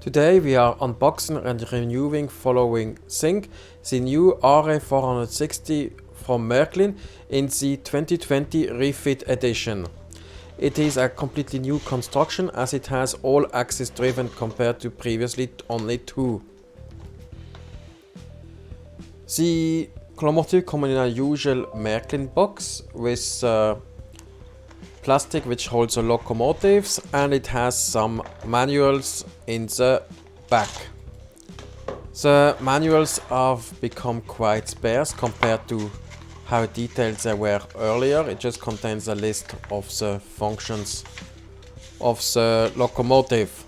Today we are unboxing and reviewing following thing, the new RA460 from Märklin in the 2020 Refit edition. It is a completely new construction as it has all axis driven compared to previously only two. The locomotive comes in a usual Märklin box with plastic which holds the locomotives, and it has some manuals in the back. The manuals have become quite sparse compared to how detailed they were earlier. It just contains a list of the functions of the locomotive.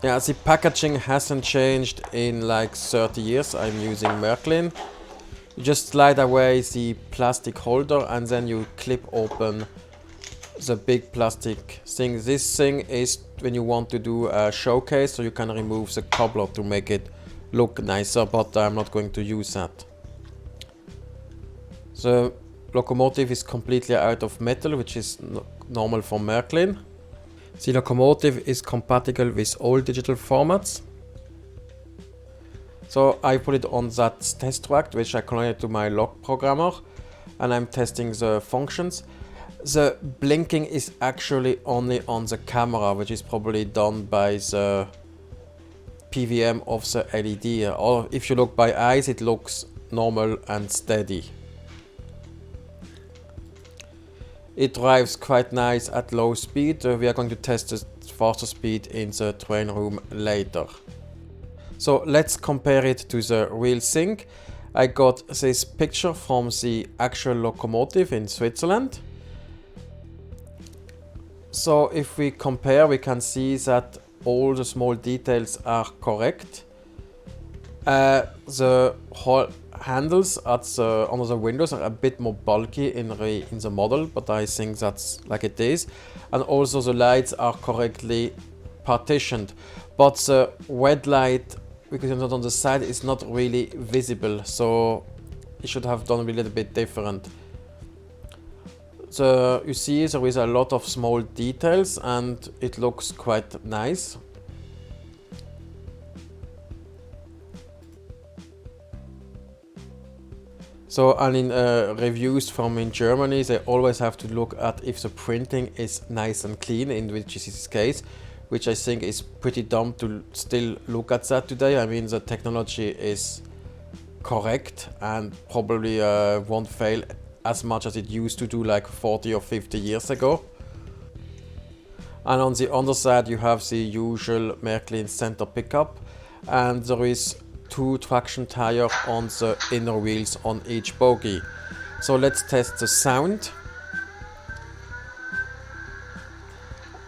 Yeah, the packaging hasn't changed in like 30 years. I'm using Märklin. You just slide away the plastic holder and then you clip open the big plastic thing. This thing is when you want to do a showcase, so you can remove the cobbler to make it look nicer, but I'm not going to use that. The locomotive is completely out of metal, which is normal for Märklin. The locomotive is compatible with all digital formats. So I put it on that test track which I connected to my log programmer, and I'm testing the functions. The blinking is actually only on the camera, which is probably done by the PWM of the LED. Or if you look by eyes, it looks normal and steady. It drives quite nice at low speed. We are going to test the faster speed in the train room later. So let's compare it to the real thing. I got this picture from the actual locomotive in Switzerland. So if we compare, we can see that all the small details are correct. The whole handles under the windows are a bit more bulky in the model, but I think that's like it is. And also the lights are correctly partitioned, but the red light, because it's not on the side, is not really visible, so it should have done a little bit different. So you see there is a lot of small details and it looks quite nice. So, and in reviews from in Germany, they always have to look at if the printing is nice and clean, in which is this case, which I think is pretty dumb to still look at that today. I mean, the technology is correct and probably won't fail as much as it used to do like 40 or 50 years ago. And on the underside you have the usual Märklin center pickup, and there is two traction tires on the inner wheels on each bogie. So let's test the sound.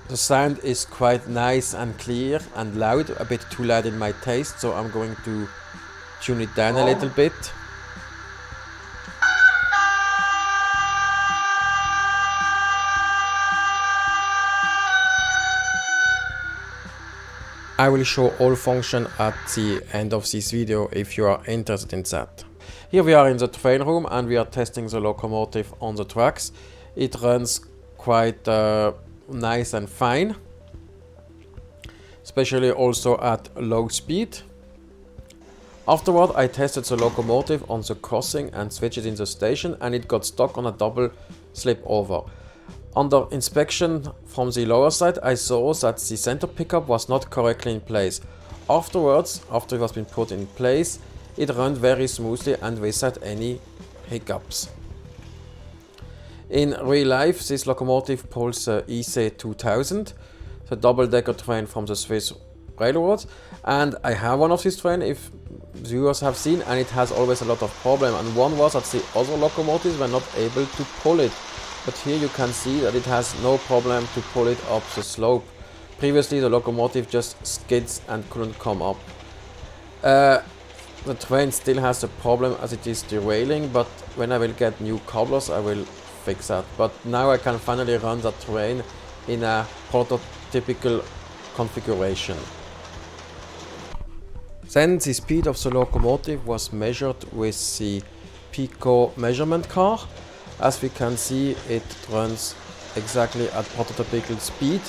The sound is quite nice and clear and loud, a bit too loud in my taste, so I'm going to tune it down a little bit. I will show all functions at the end of this video if you are interested in that. Here we are in the train room and we are testing the locomotive on the tracks. It runs quite nice and fine, especially also at low speed. Afterward I tested the locomotive on the crossing and switched it in the station, and it got stuck on a double slip over. Under inspection from the lower side, I saw that the center pickup was not correctly in place. Afterwards, after it was been put in place, it ran very smoothly and without any hiccups. In real life, this locomotive pulls the IC 2000, the double-decker train from the Swiss railroads, and I have one of these trains, if viewers have seen, and it has always a lot of problems, and one was that the other locomotives were not able to pull it. But here you can see that it has no problem to pull it up the slope. Previously the locomotive just skids and couldn't come up. The train still has a problem as it is derailing, but when I will get new cobblers I will fix that. But now I can finally run the train in a prototypical configuration. Then the speed of the locomotive was measured with the Pico measurement car. As we can see, it runs exactly at prototypical speed.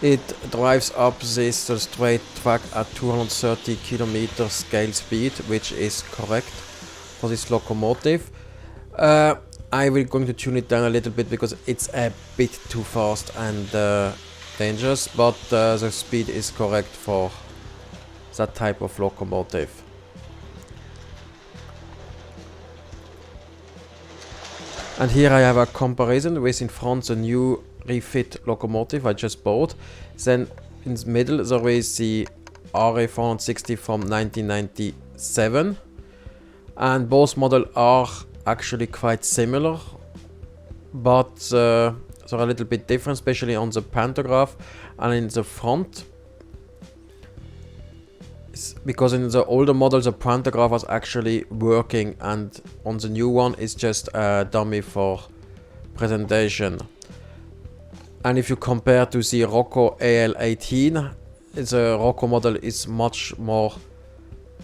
It drives up this straight track at 230 km scale speed, which is correct for this locomotive. Uh, I will going to tune it down a little bit because it's a bit too fast and dangerous, but the speed is correct for that type of locomotive. And here I have a comparison with in front the new refit locomotive I just bought. Then in the middle there is the RA460 from 1997, and both models are actually quite similar, but they're a little bit different, especially on the pantograph and in the front. Because in the older model the pantograph was actually working, and on the new one it's just a dummy for presentation. And if you compare to the Rocco AL18, the Rocco model is much more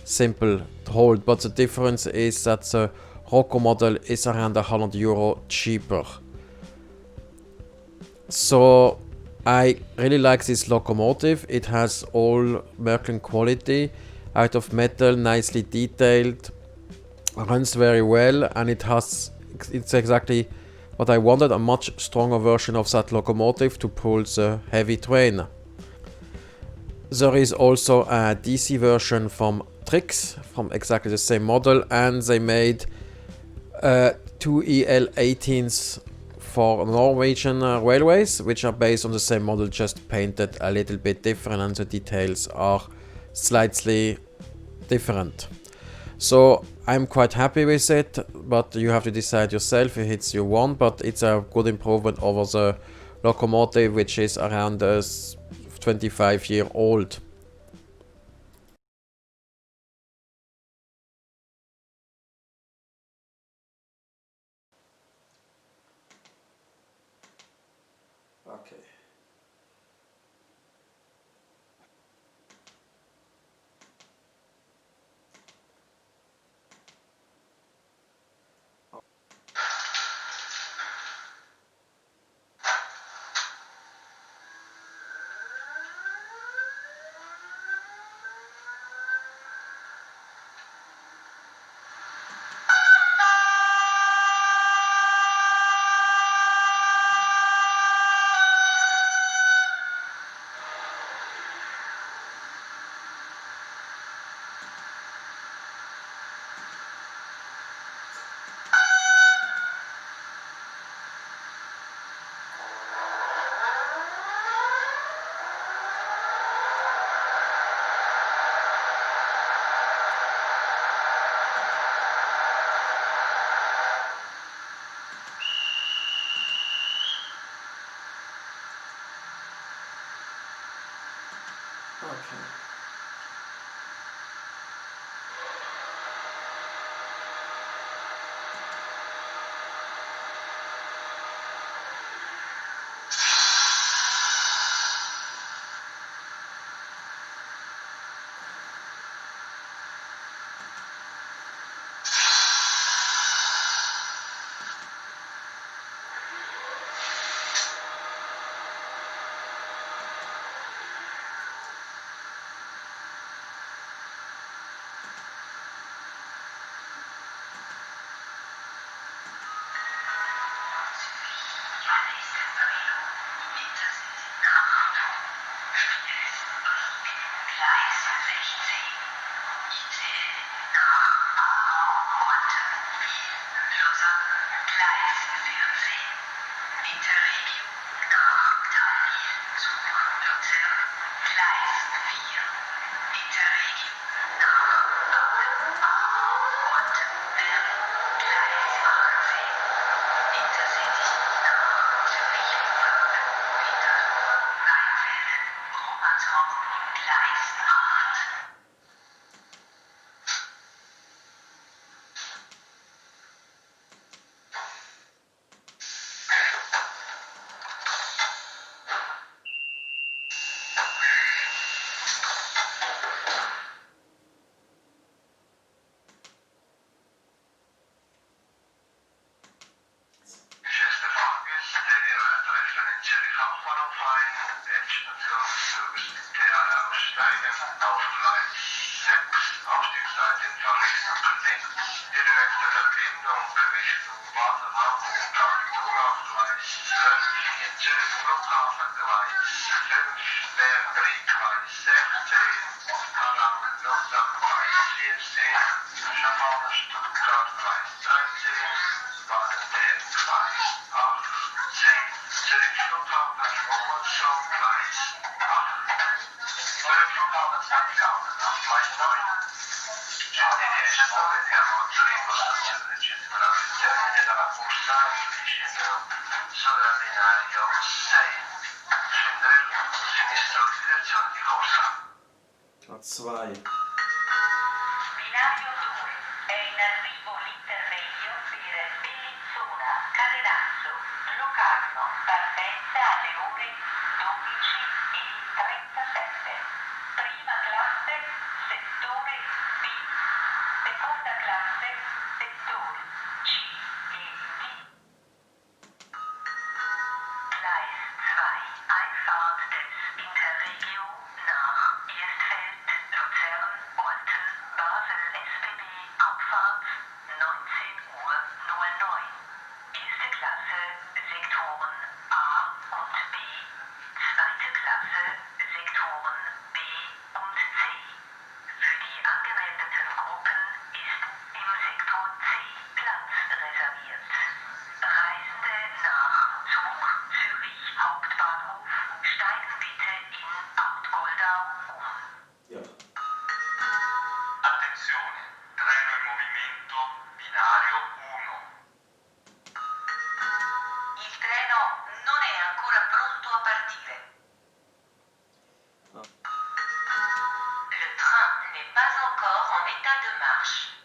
simple to hold, but the difference is that the Rocco model is around €100 cheaper. So I really like this locomotive. It has all Märklin quality, out of metal, nicely detailed, runs very well, and it's exactly what I wanted, a much stronger version of that locomotive to pull the heavy train. There is also a DC version from Trix, from exactly the same model, and they made two EL18s for Norwegian railways, which are based on the same model, just painted a little bit different, and the details are slightly different. So I'm quite happy with it, but you have to decide yourself if it's you want, but it's a good improvement over the locomotive, which is around 25-year-old. Okay. A2. Binario 2, è in arrivo l'intermedio per Bellinzona, Cadenazzo, Locarno, partenza alle ore 12:37. Prima classe, settore B. Seconda classe, settori C e D. Gleis 2, Einfahrt des Interregio nach Erstfeld, Luzern, Olten, Basel SBB, Abfahrt 19:09 Uhr. Erste Klasse, Sektoren A und B. Zweite Klasse, Sektoren B und C. Für die angemeldeten Gruppen ist im Sektor C Platz reserviert. Reisende nach Zug Zürich Hauptbahnhof steigen bitte in Outgoldau um. Ja. Attenzione, treno in movimento, binario 1. Il treno non è ancora pronto a partire. Ah. Le train n'est pas encore en état de marche.